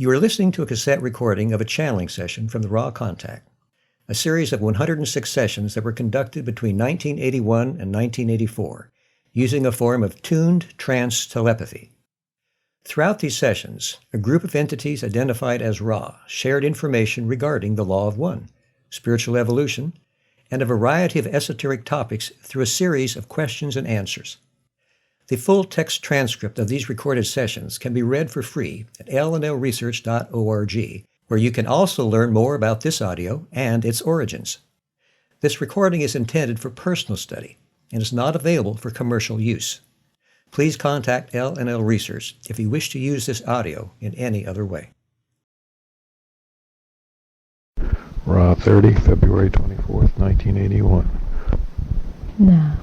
You are listening to a cassette recording of a channeling session from the Raw Contact, a series of 106 sessions that were conducted between 1981 and 1984, using a form of tuned trance telepathy. Throughout these sessions, a group of entities identified as Ra shared information regarding the Law of One, spiritual evolution, and a variety of esoteric topics through a series of questions and answers. The full text transcript of these recorded sessions can be read for free at lnlresearch.org, where you can also learn more about this audio and its origins. This recording is intended for personal study and is not available for commercial use. Please contact LNL Research if you wish to use this audio in any other way. Raw 30, February 24th, 1981. Now.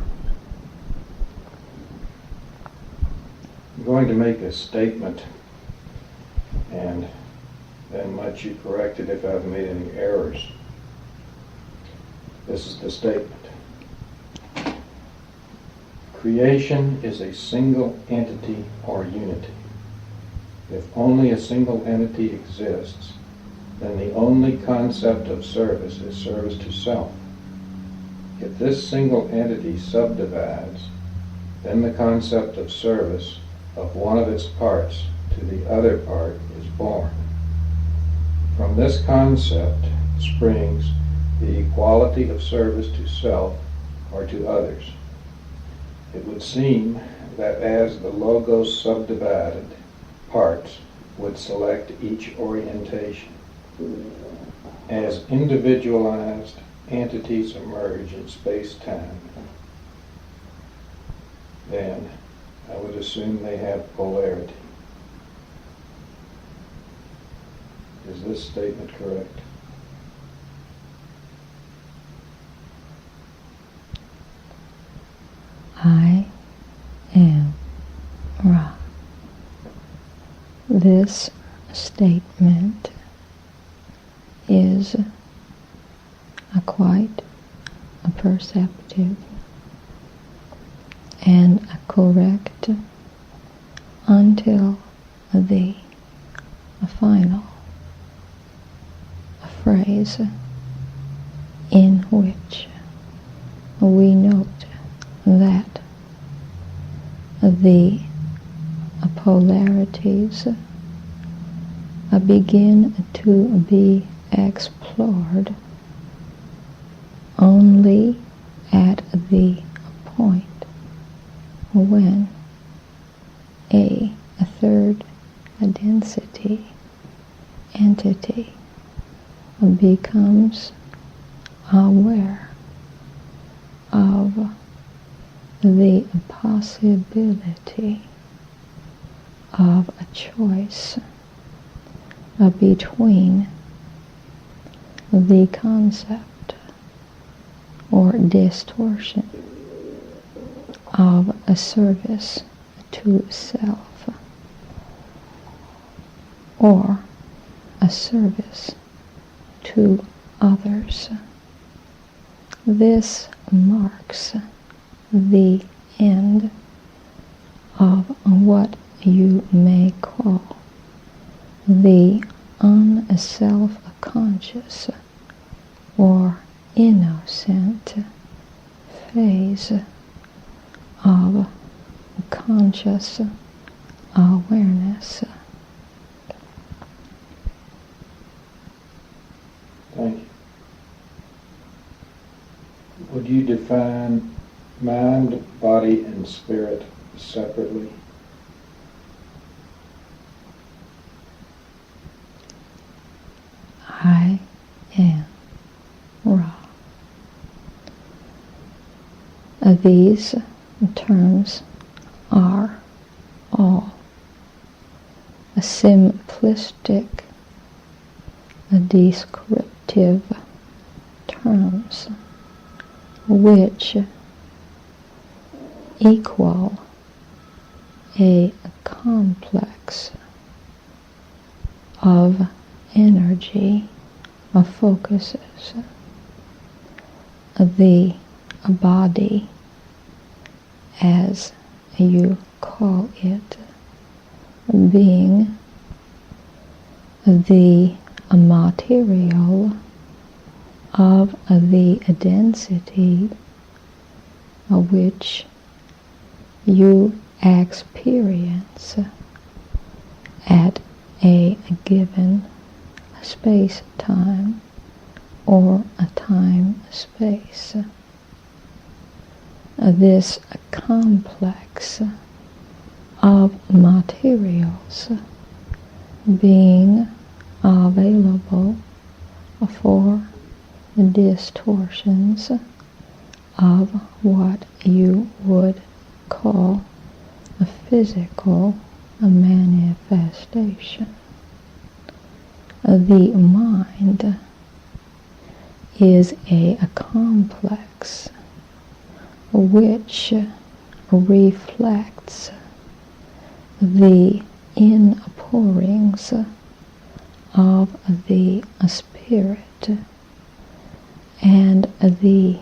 I'm going to make a statement, and then let you correct it if I've made any errors. This is the statement. Creation is a single entity or unity. If only a single entity exists, then the only concept of service is service to self. If this single entity subdivides, then the concept of service of one of its parts to the other part is born. From this concept springs the equality of service to self or to others. It would seem that as the logos subdivided, parts would select each orientation. As individualized entities emerge in space-time, then I would assume they have polarity. Is this statement correct? I am Ra. This statement is quite a perceptive and correct until the final phrase, in which we note that the polarities begin to be explored only at the point when a third density entity becomes aware of the possibility of a choice between the concept or distortion of a service to self or a service to others. This marks the end of what you may call the unself-conscious or innocent phase of conscious awareness. Thank you. Would you define mind, body, and spirit separately? I am Ra. These terms are all simplistic, descriptive terms which equal a complex of energy focuses. The body, as you call it, being the material of the density which you experience at a given space-time or a time-space. This complex of materials being available for distortions of what you would call a physical manifestation. The mind is a complex which reflects the inpourings of the spirit and the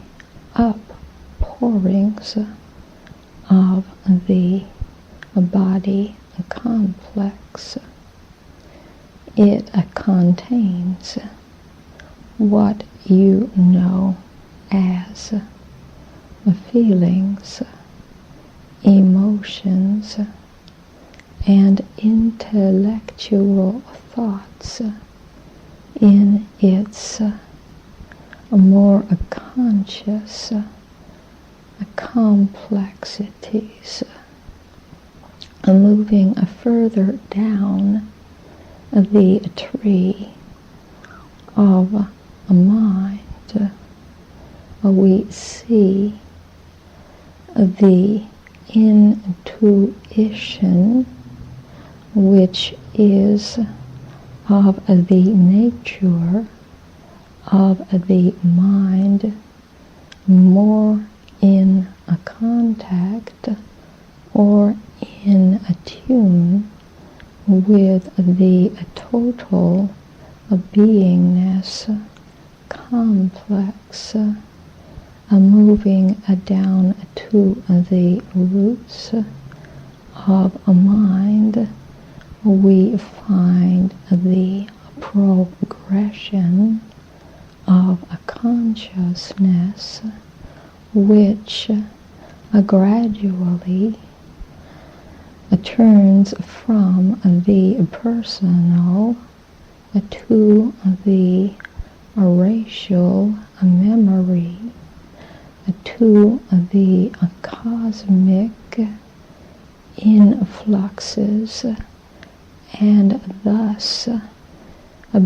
outpourings of the body complex. It contains what you know as feelings, emotions, and intellectual thoughts in its more conscious complexities. Moving further down the tree of mind, we see the intuition, which is of the nature of the mind, more in a contact or in attune with the total beingness complex, moving down to the roots of a mind, we find the progression of a consciousness which gradually turns from the personal to the racial memory to the cosmic influxes, and thus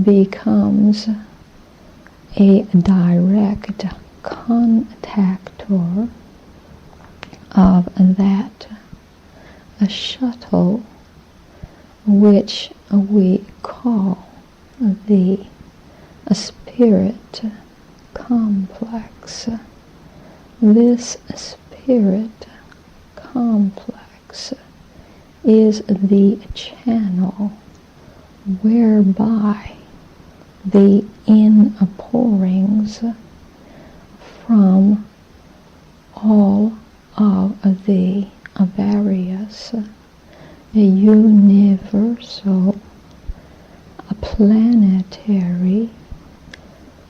becomes a direct contactor of that shuttle which we call the spirit complex. This spirit complex is the channel whereby the inpourings from all of the various universal, planetary,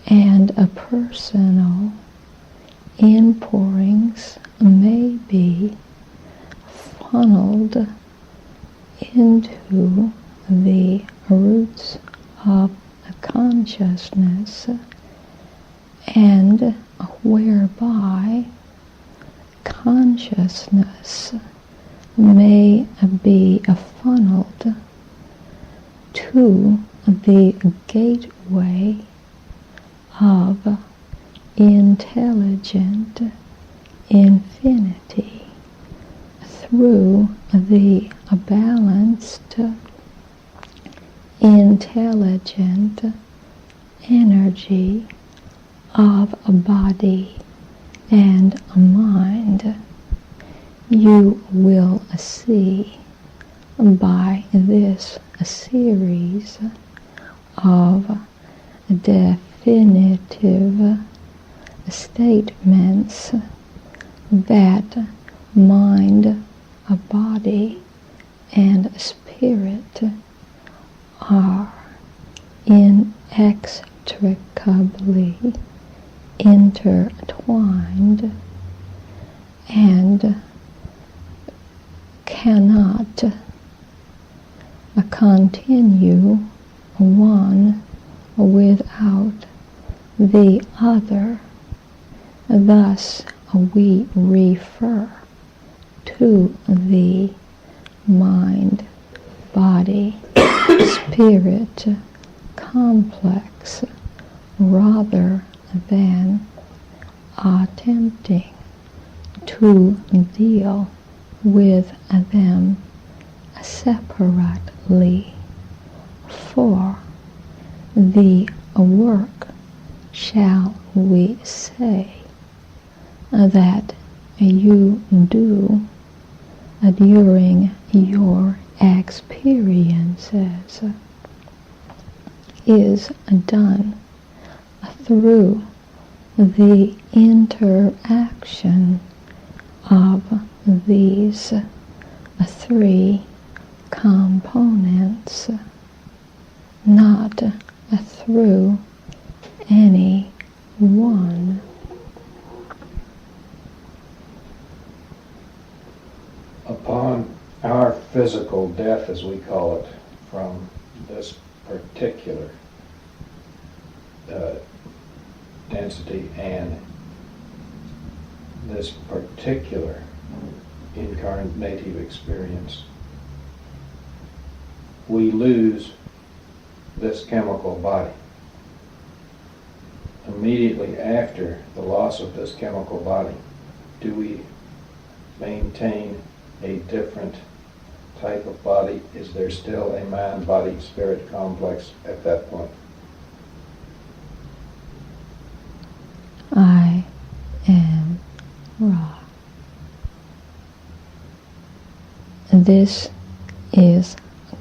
and personal inpourings may be funneled into the roots of consciousness, and whereby consciousness may be funneled to the gateway of intelligent infinity through the balanced intelligent energy of a body and a mind. You will see by this series of definitive statements that mind, body, and spirit are inextricably intertwined and cannot continue one without the other. Thus we refer to the mind, body, spirit complex rather than attempting to deal with them separately. For the work, shall we say, that you do during your experiences is done through the interaction of these three components, not through any one. Upon our physical death, as we call it, from this particular density and this particular incarnative experience, we lose this chemical body. Immediately after the loss of this chemical body, do we maintain a different type of body? Is there still a mind, body, spirit complex at that point? I am Ra. This is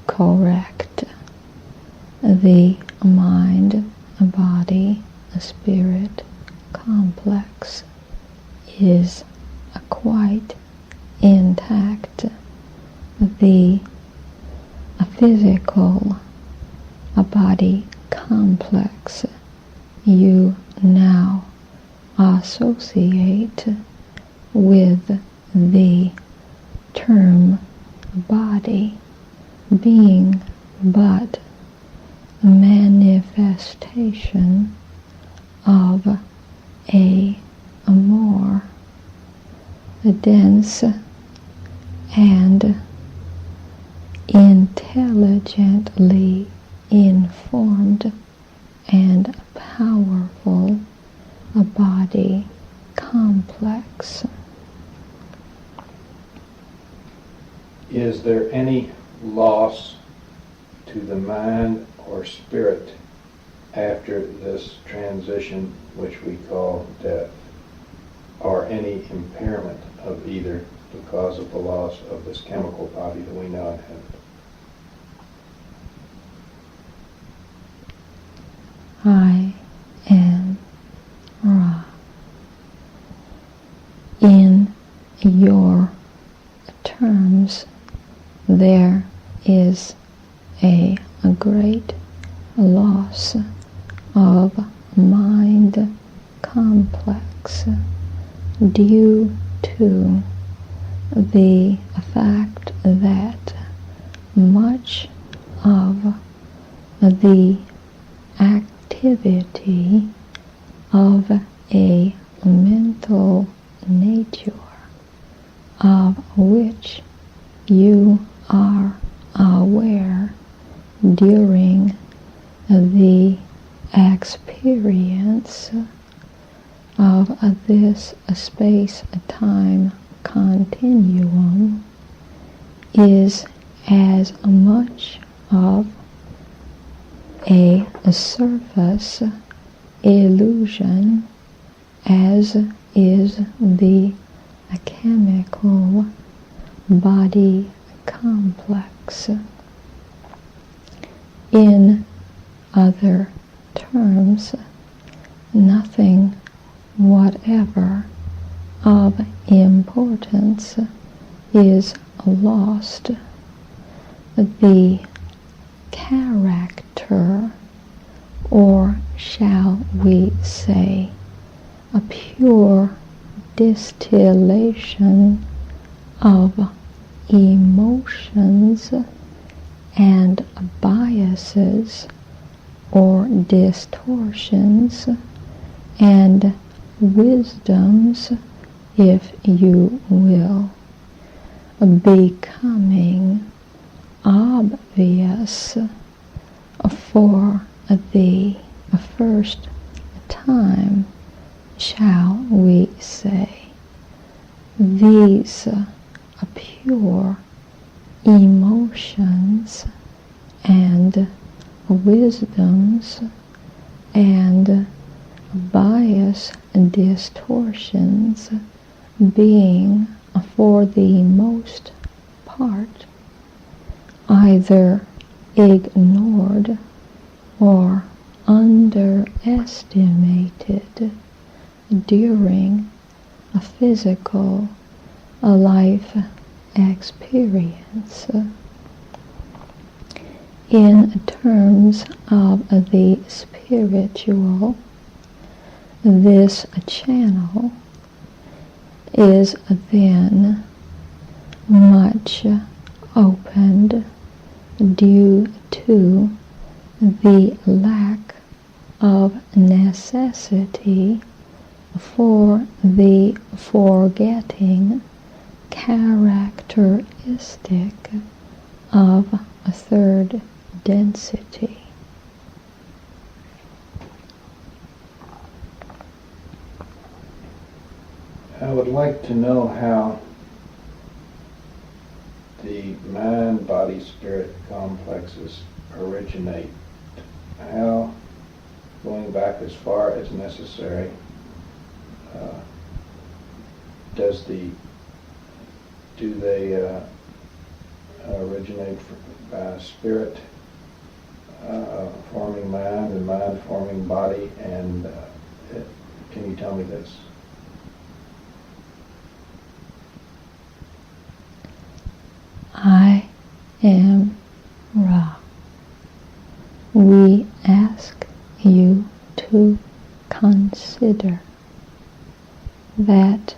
correct. The mind, body, spirit complex is quite intact. The physical body complex you now associate with the term body being but a manifestation of a more dense and intelligently informed and powerful body complex. Is there any loss to the mind or spirit after this transition, which we call death, or any impairment of either because of the loss of this chemical body that we now inhabit? I am Ra. In your terms, there is a great loss of mind complex due to the fact that much of the activity of a mental nature of which you are aware during the experience of this space-time continuum is as much of a surface illusion as is the chemical body complex. In other terms, nothing whatever of importance is lost. The character or shall we say a pure distillation of emotions and biases or distortions and wisdoms, if you will, becoming obvious for the first time, shall we say. These pure emotions and wisdoms and bias distortions being for the most part either ignored or underestimated during a physical life experience. In terms of the spiritual, this channel is then much opened due to the lack of necessity for the forgetting characteristic of a third density. I would like to know how the mind, body, spirit complexes originate. How, going back as far as necessary, do they originate by spirit forming mind and mind forming body? And can you tell me this? I am Ra. We ask you to consider that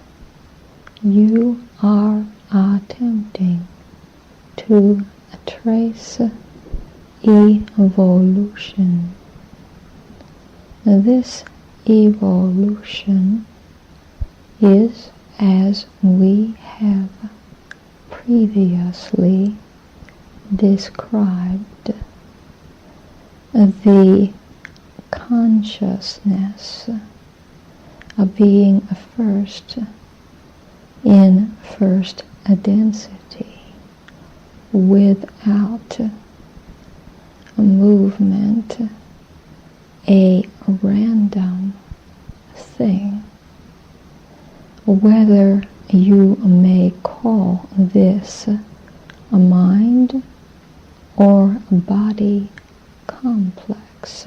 you are attempting to trace evolution. This evolution is, as we have previously described, the consciousness of being first in first density without movement, a random thing. Whether you may call this a mind or body complex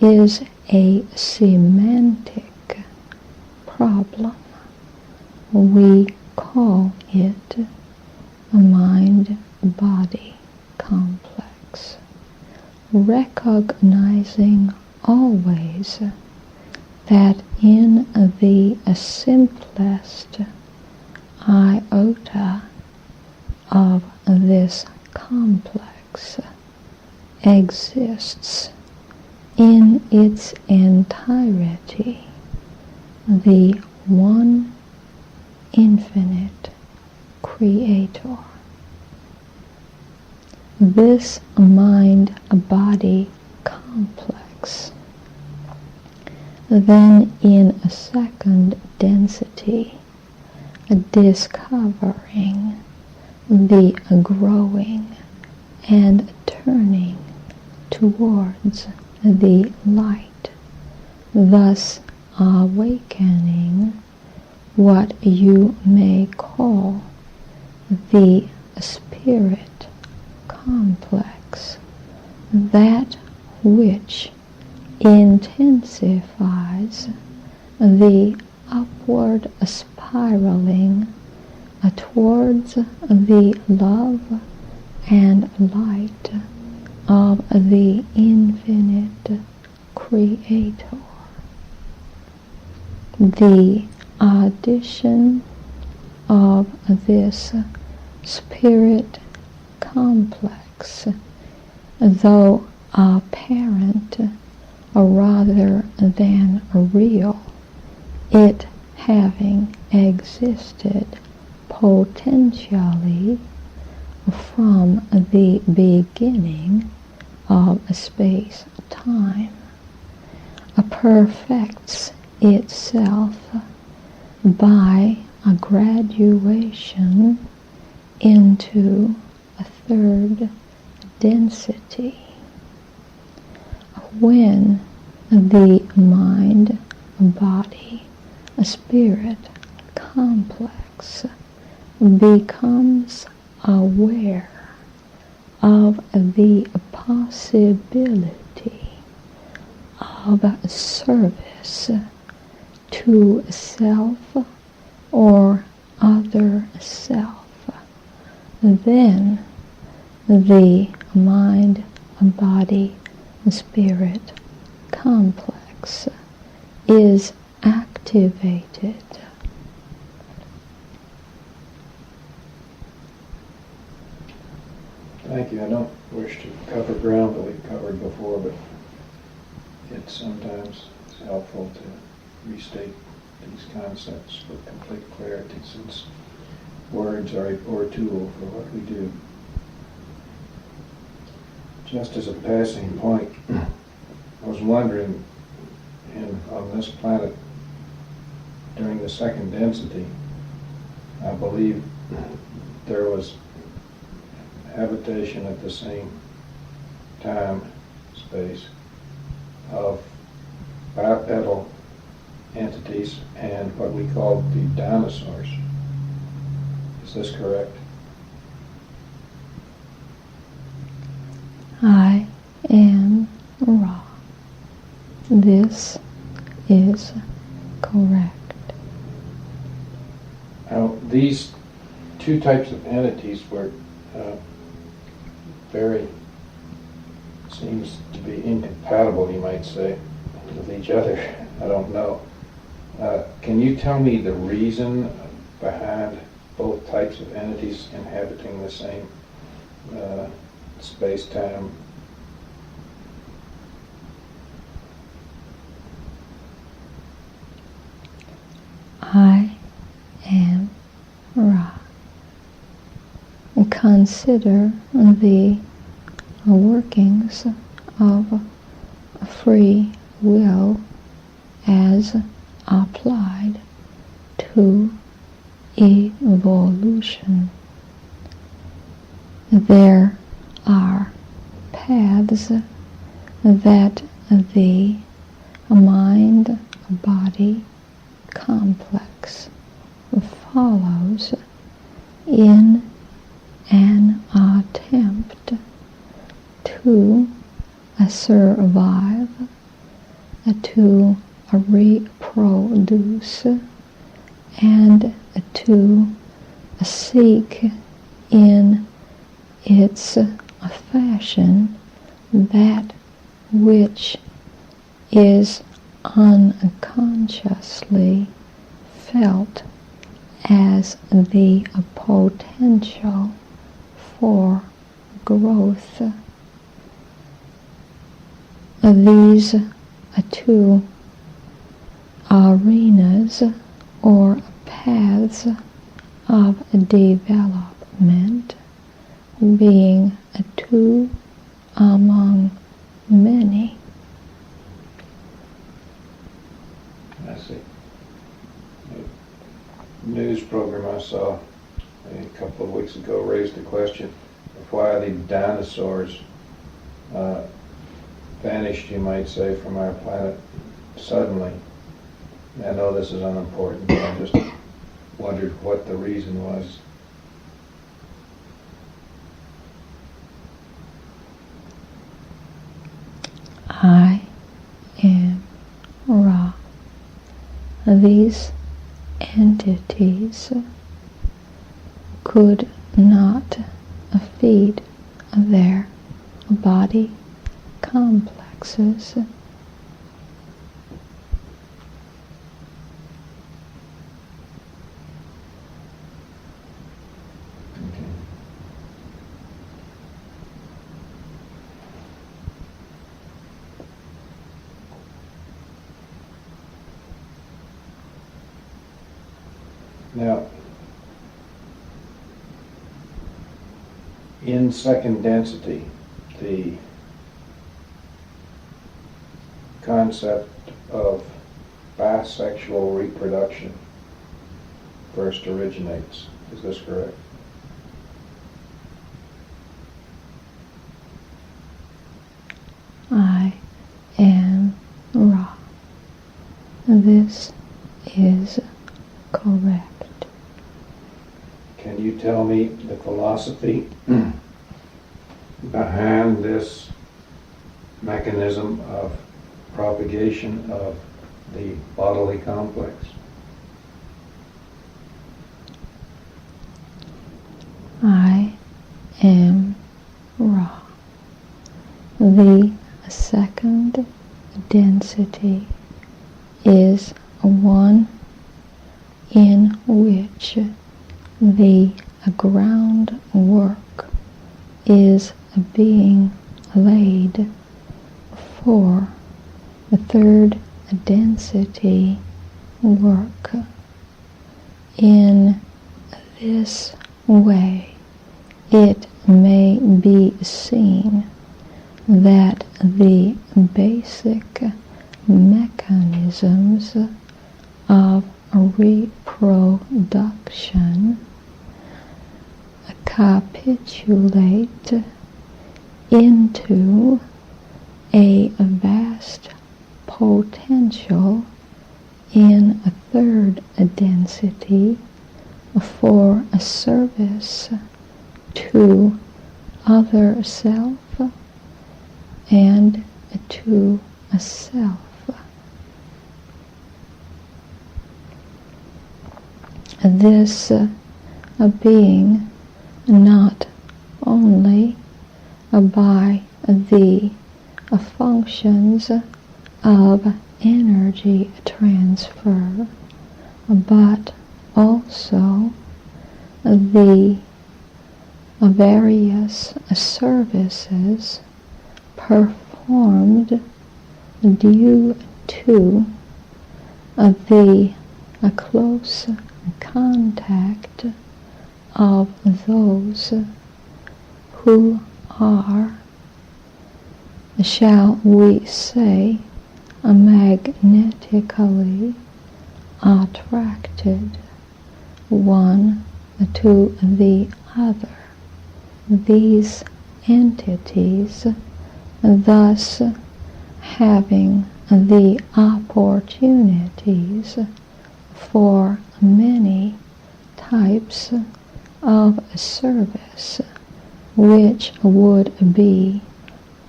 is a semantic problem. We call it a mind-body complex, recognizing always that in the simplest iota of this complex exists in its entirety the one infinite creator. This mind-body complex then in a second density, discovering the growing and turning towards the light, thus awakening what you may call the spirit complex, that which intensifies the upward spiraling towards the love and light of the infinite Creator. The addition of this spirit complex, though apparent rather than real, it having existed potentially from the beginning of space-time, perfects itself by a graduation into a third density. When the mind-body-spirit complex becomes aware of the possibility of service to self or other self, then the mind-body-spirit complex is activated. Thank you. I don't wish to cover ground that we've covered before, but it's sometimes helpful to restate these concepts for complete clarity, since words are a poor tool for what we do. Just as a passing point, I was wondering, on this planet, during the second density, I believe there was habitation at the same time, space, of bipedal entities and what we call the dinosaurs. Is this correct? I am Ra. This is correct. Now, these two types of entities were seems to be incompatible, you might say, with each other. I don't know. Can you tell me the reason behind both types of entities inhabiting the same space-time? I am Ra. Consider the workings of free will as applied to evolution. There are paths that the mind-body complex follows in an attempt to survive, to reproduce, and to seek in its fashion that which is unconsciously felt as the potential for growth. These two arenas or paths of development being two among many. I see. A news program I saw a couple of weeks ago raised the question of why the dinosaurs vanished, you might say, from our planet suddenly. I know this is unimportant, but I just wondered what the reason was. I am Ra. These entities could not feed their body complexes Now, in second density, the concept of bisexual reproduction first originates. Is this correct? I am Ra. This is correct. Can you tell me the philosophy behind this mechanism of propagation of the bodily complex? I am Ra. The second density is one in which the groundwork is being laid for the third density work. In this way, it may be seen that the basic mechanisms of reproduction capitulate into a vast potential in a third density for a service to other self and to a self. This being not only by the functions of energy transfer, but also the various services performed due to the close contact of those who are, shall we say, magnetically attracted one to the other. These entities thus having the opportunities for many types of service which would be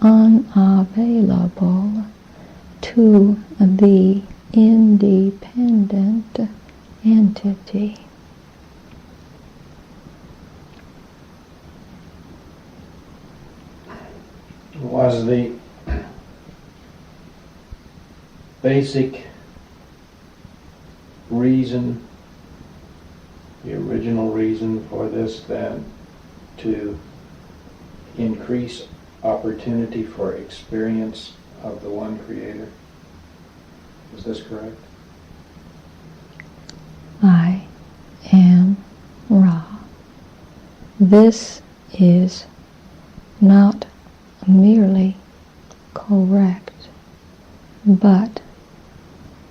unavailable to the independent entity. Was the basic reason, the original reason for this then, to increase opportunity for experience of the one Creator? Is this correct? I am Ra. This is not merely correct, but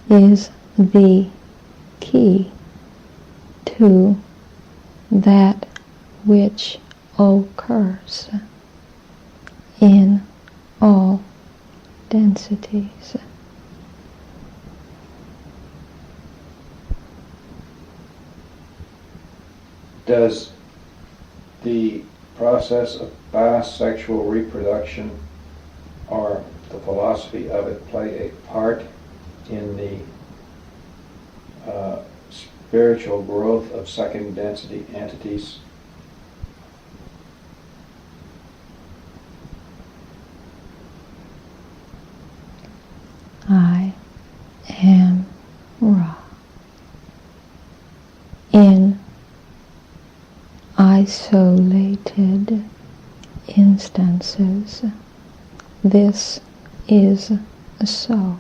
is the key to that which occurs in all densities. Does the process of bisexual reproduction, or the philosophy of it, play a part in the spiritual growth of second density entities? I am Ra. In isolated instances, this is so,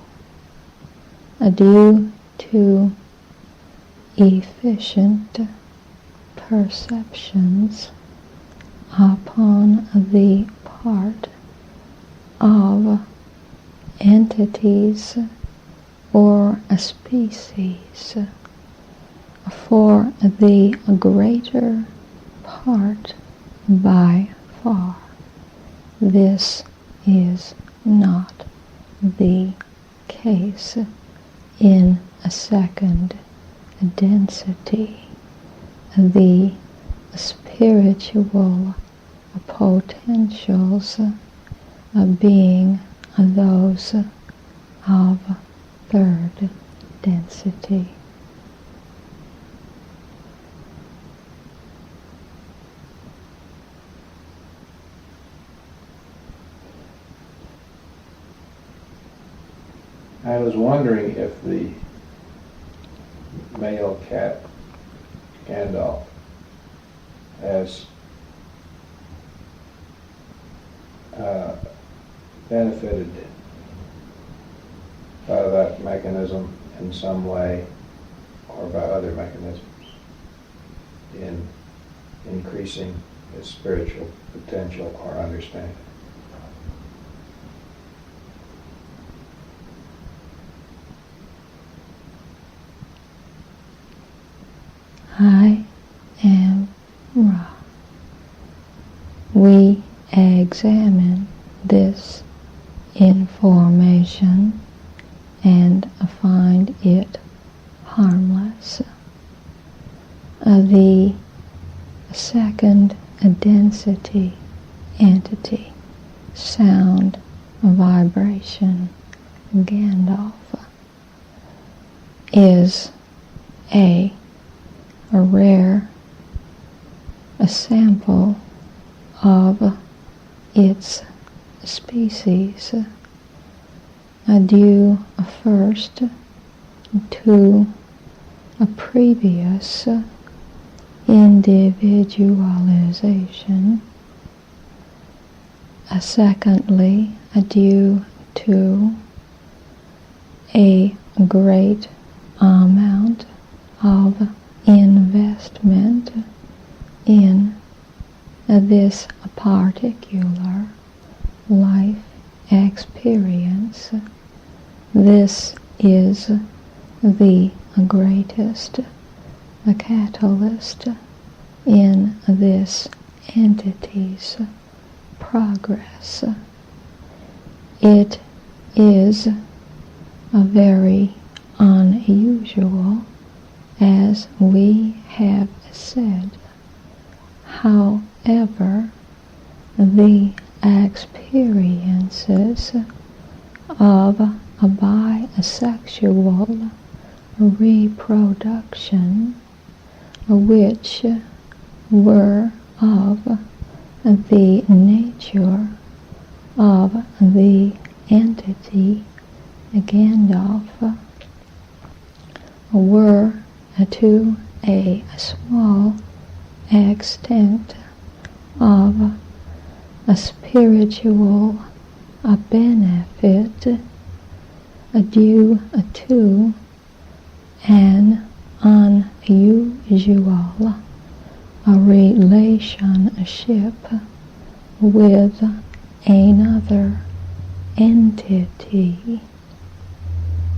due to efficient perceptions upon the part of entities or a species. For the greater part, by far, this is not the case in a second density. The spiritual potentials being those of third density. I was wondering if the male cat Gandalf has benefited by that mechanism in some way, or by other mechanisms, in increasing his spiritual potential or understanding. I am Ra. We examine this information and find it harmless. The second density entity, sound, vibration, Gandalf, is a rare sample of its species, due first to a previous individualization, secondly due to a great amount of investment in this particular life experience. This is the greatest catalyst in this entity's progress. It is very unusual, as we have said. However, the experiences of a bisexual reproduction, which were of the nature of the entity Gandalf, were to a small extent of a spiritual benefit due to an unusual relationship with another entity.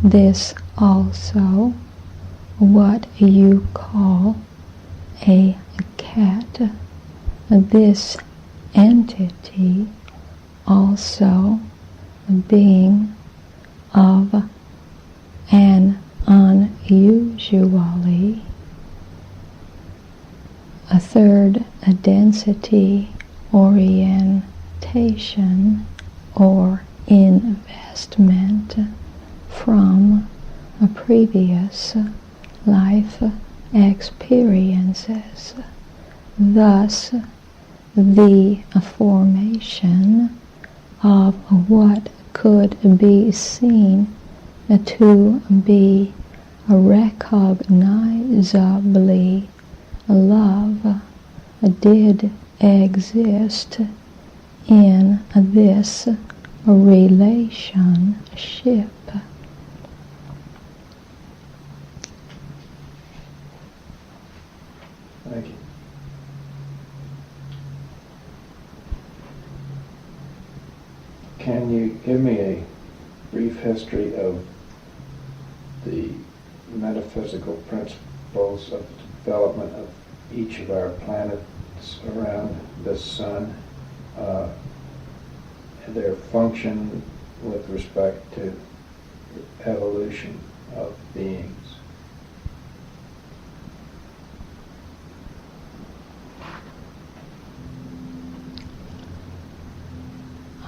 This also, what you call a cat, this entity also being of an unusually a third density orientation or investment from a previous life experiences. Thus, the formation of what could be seen to be recognizably love did exist in this relationship. history of the metaphysical principles of the development of each of our planets around the sun, their function with respect to evolution of beings.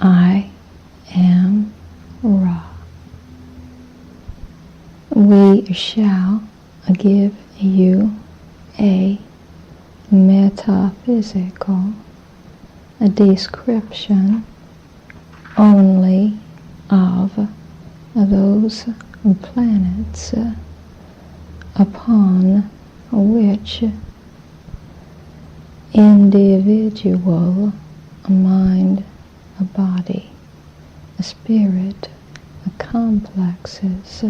I am Ra. We shall give you a metaphysical description only of those planets upon which individual mind, body, spirit complexes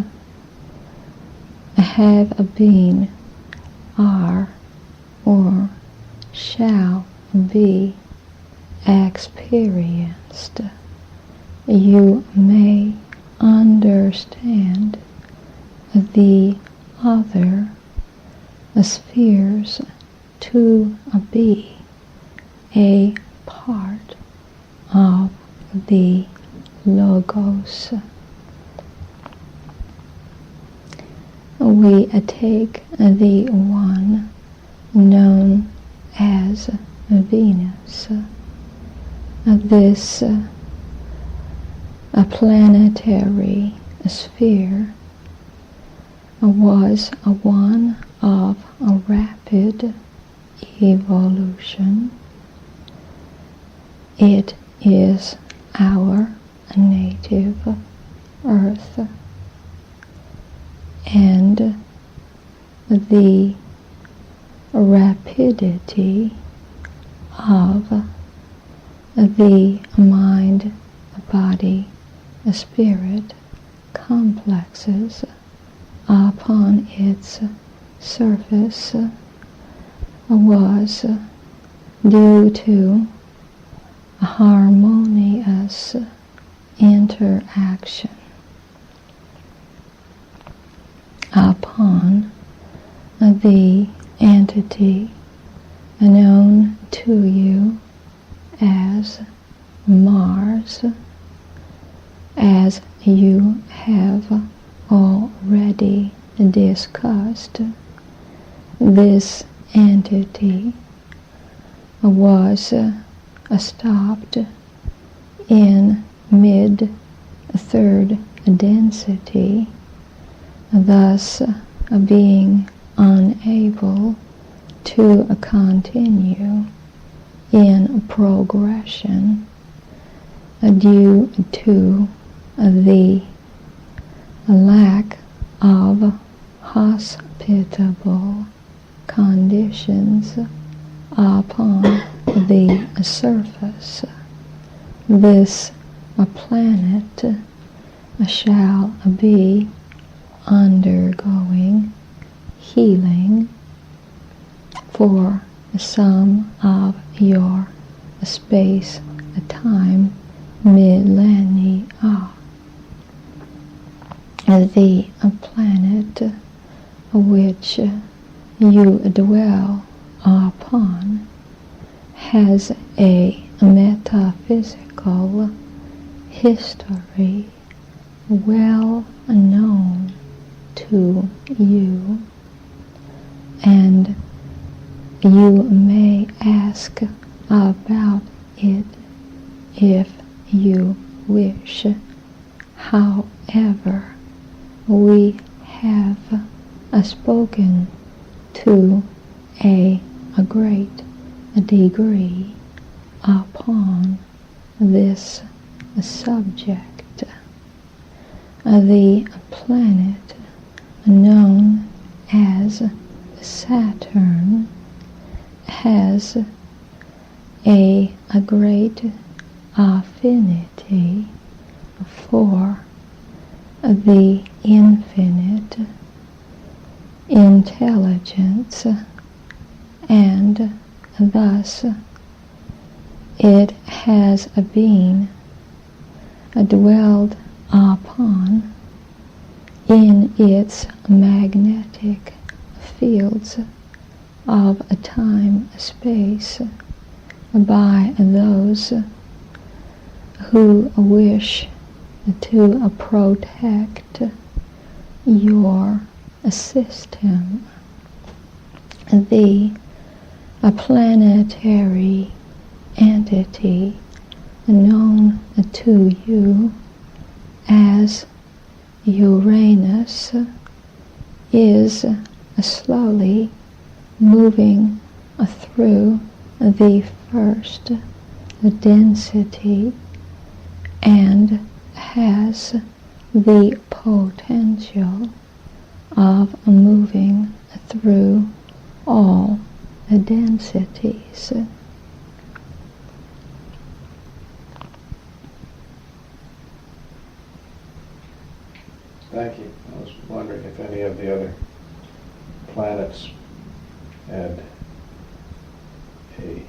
have been, are, or shall be experienced. You may understand the other spheres to be a part of the Logos. We take the one known as Venus. This planetary sphere was one of a rapid evolution. It is our native Earth, and the rapidity of the mind, body, spirit complexes upon its surface was due to harmonious interaction upon the entity known to you as Mars, as you have already discussed. This entity was stopped in mid-third density, thus being unable to continue in progression due to the lack of hospitable conditions upon the surface. This planet shall be undergoing healing for some of your space-time millennia. The planet which you dwell upon has a metaphysical history well known to you, and you may ask about it if you wish. However, we have spoken to a great degree upon this subject. The planet known as Saturn has a great affinity for the infinite intelligence, and thus it has been dwelled upon in its magnetic fields of a time-space by those who wish to protect your system. The planetary entity known to you as Uranus is slowly moving through the first density and has the potential of moving through all densities. Thank you. I was wondering if any of the other planets had a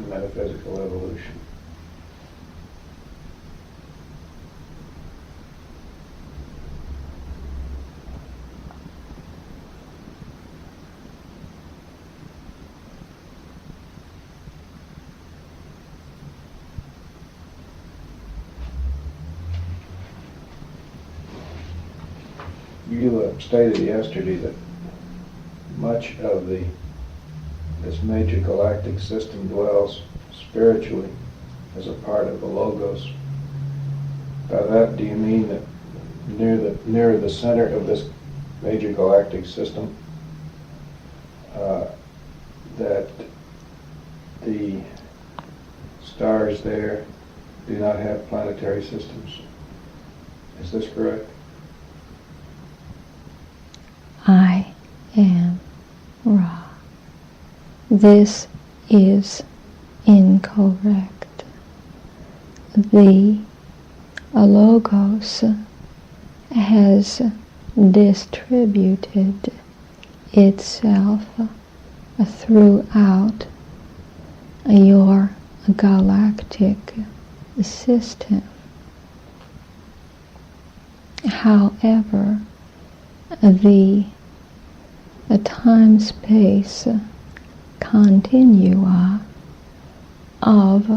metaphysical evolution. You stated yesterday that much of this major galactic system dwells spiritually as a part of the Logos. By that, do you mean that near the center of this major galactic system, that the stars there do not have planetary systems? Is this correct? I am Ra. This is incorrect. The Logos has distributed itself throughout your galactic system. However, the time-space continua of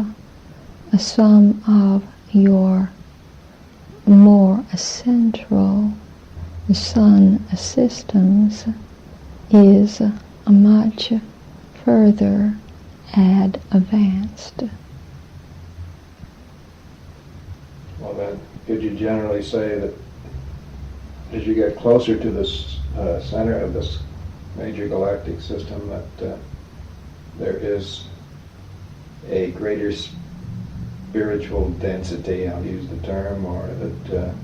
some of your more central sun systems is much further advanced. Well then, could you generally say that as you get closer to the center of this major galactic system that there is a greater spiritual density, I'll use the term, or that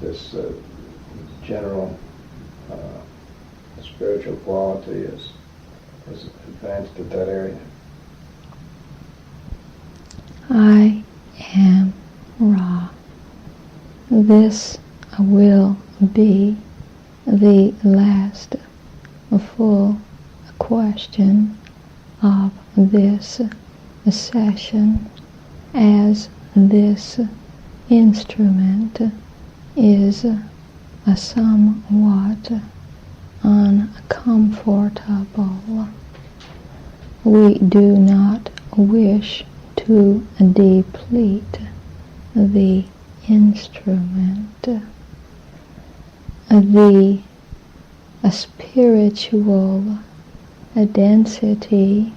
this general spiritual quality is advanced at that area? I am Ra. This will be the last full question of this session, as this instrument is somewhat uncomfortable. We do not wish to deplete the instrument. The spiritual density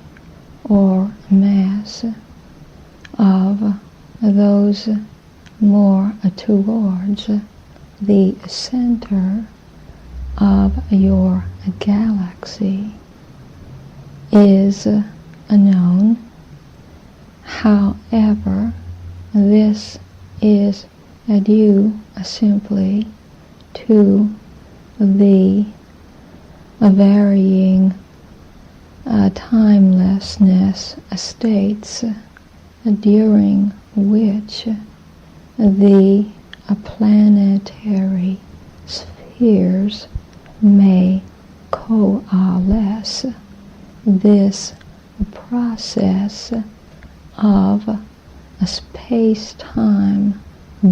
or mass of those more towards the center of your galaxy is unknown. However, this is due simply to the varying timelessness states during which the planetary spheres may coalesce. This process of space-time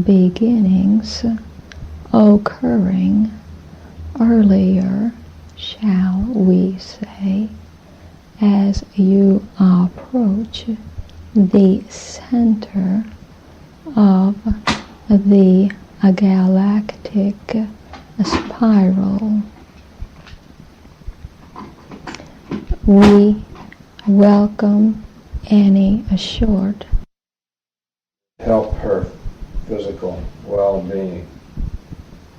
beginnings occurring earlier, shall we say, as you approach the center of the galactic spiral. We welcome any assured help her physical well-being.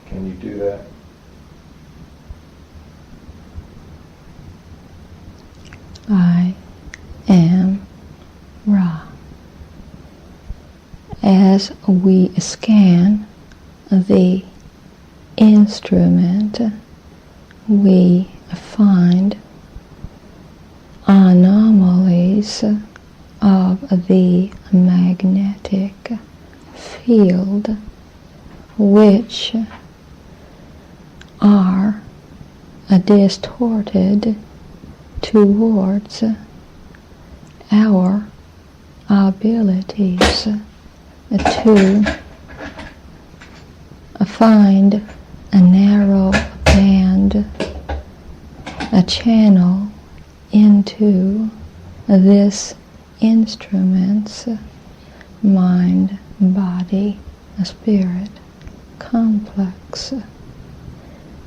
Can you do that? I am Ra. As we scan the instrument, we find anomalies of the magnetic field which are distorted towards our abilities to find a narrow band, a channel into this instrument's mind, body, spirit complex.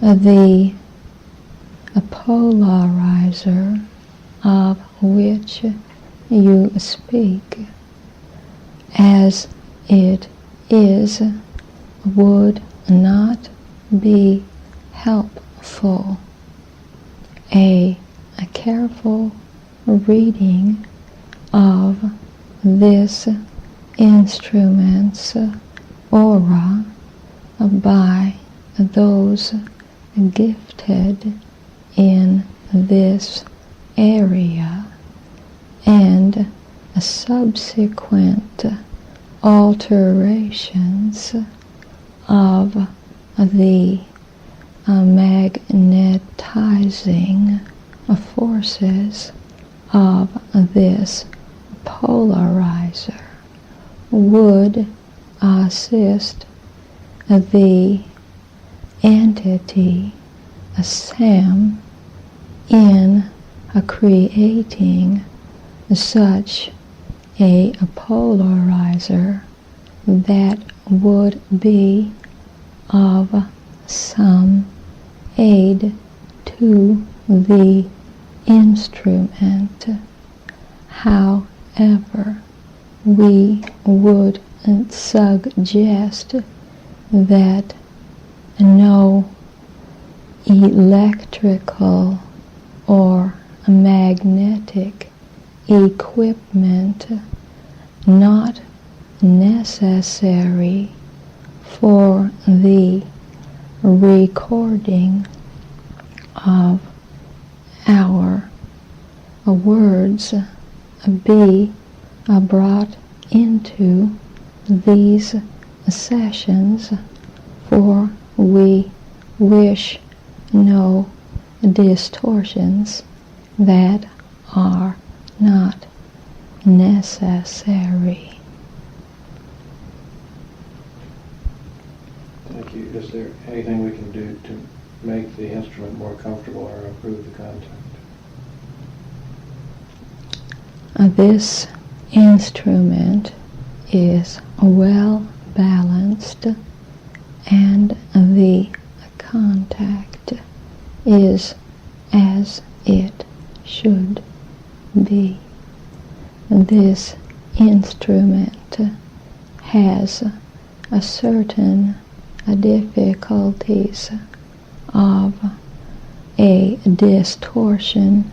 The polarizer of which you speak, as it is, would not be helpful. A careful reading of this instrument's aura by those gifted in this area and subsequent alterations of the magnetizing forces of this polarizer would assist the entity Sam in creating such a polarizer that would be of some aid to the instrument. However, we would suggest that no electrical or magnetic equipment not necessary for the recording of our words be brought into these sessions, for we wish no distortions that are not necessary. Thank you. Is there anything we can do to make the instrument more comfortable or improve the contact? This instrument is well balanced and the contact is as it should be. This instrument has a certain difficulties of a distortion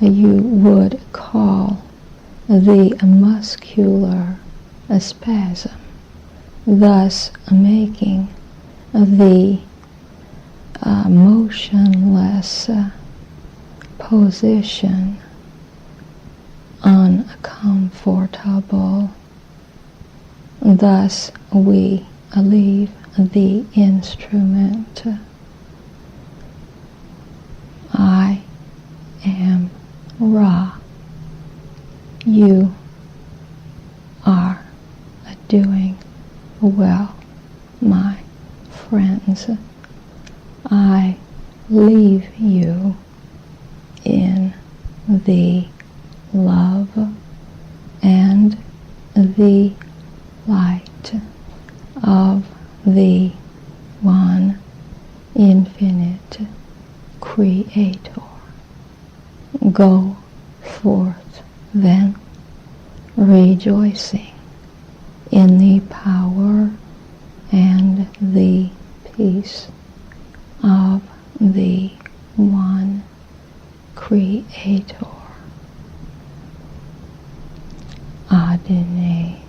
you would call the muscular spasm, thus making the motionless position uncomfortable. Thus we leave the instrument. I am Ra. You are doing well, my friends. I leave you in the love and the light of the one infinite Creator. Go forth then, rejoicing in the power and the peace of the one Creator. Adonai.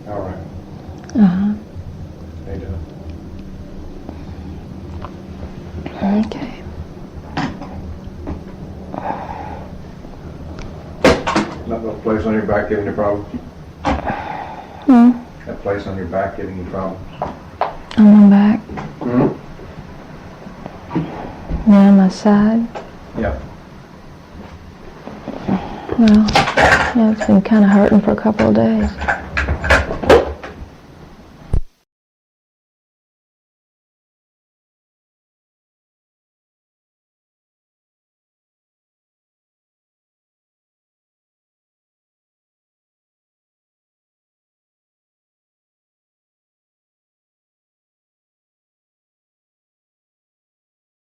All right. Uh-huh. How you doing? Okay. Not that place on your back giving you problems? Hmm? That place on your back giving you problems? On my back. Hmm? Now on my side. Yeah. Well, yeah, it's been kind of hurting for a couple of days.